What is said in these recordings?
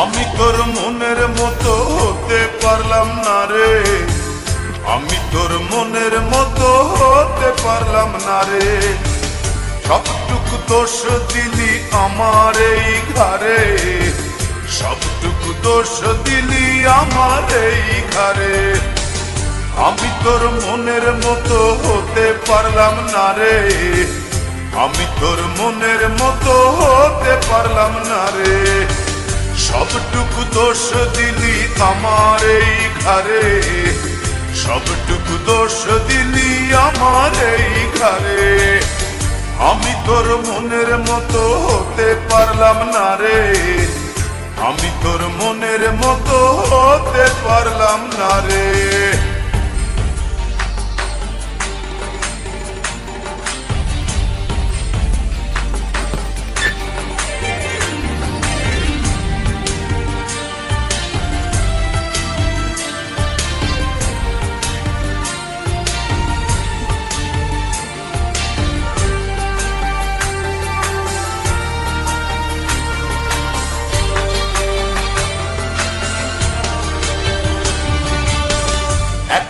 আমি তোর মনের মতো হতে পারলাম না রে, আমি তোর মনের মতো হতে পারলাম না রে। সবটুকু দোষ দিলি আমার এই ঘরে, সবটুকু দোষ দিলি আমার এই ঘরে। আমি তোর মনের মতো হতে পারলাম না রে, আমি তোর মনের মতো হতে পারলাম না রে। সবটুকু দোষ দিলি আমার এই ঘরে, সবটুকু দোষ দিলি আমার এই ঘরে। আমি তোর মনের মতো হতে পারলাম না রে, আমি তোর মনের মতো হতে পারলাম না রে।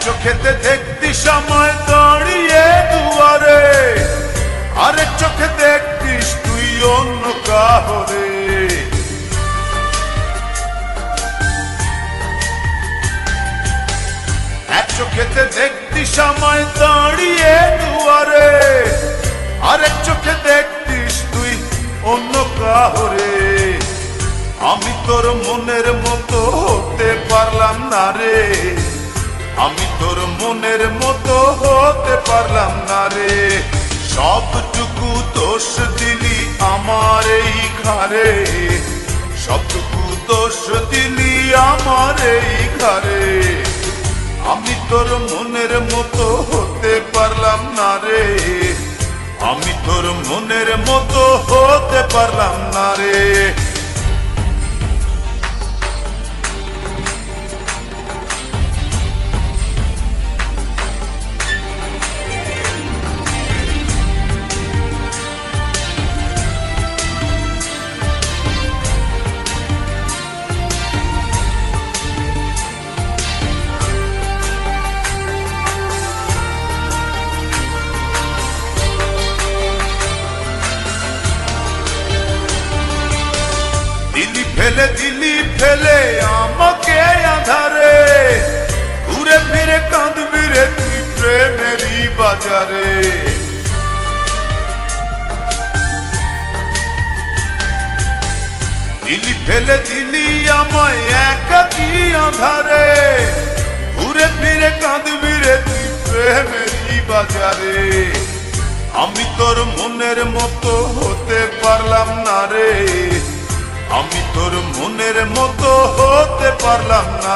চোখেতে দেখতি সময় দাঁড়িয়ে দুয়ারে, আরেক চোখে দেখতিস তুই অন্য কাহরে। এক চোখেতে দেখতি সময় দাঁড়িয়ে দুয়ারে, আরেক চোখে দেখতিস তুই অন্য কাহরে। আমি তোর মনের মতো হতে পারলাম না রে, আমি তোর মনের মতো হতে পারলাম না রে। সবটুকু দোষ দিলি আমার এই ঘরে, সবটুকু দোষ দিলি আমার এই ঘরে। আমি তোর মনের মতো হতে পারলাম না রে, আমি তোর মনের মতো হতে পারলাম না রে। ফেলে দিলি ফেলে আমাকে আধারে, ঘুরে ফিরে কাঁদবি রে তুই প্রেমেরই বাজারে। দিলি ফেলে দিলি আমায় একাকী আধারে, ঘুরে ফিরে কাঁদবি রে তুই প্রেমেরই বাজারে। আমি তোর মনের মতো হতে পারলাম না রে, আমি তোর মনের মতো হতে পারলাম না।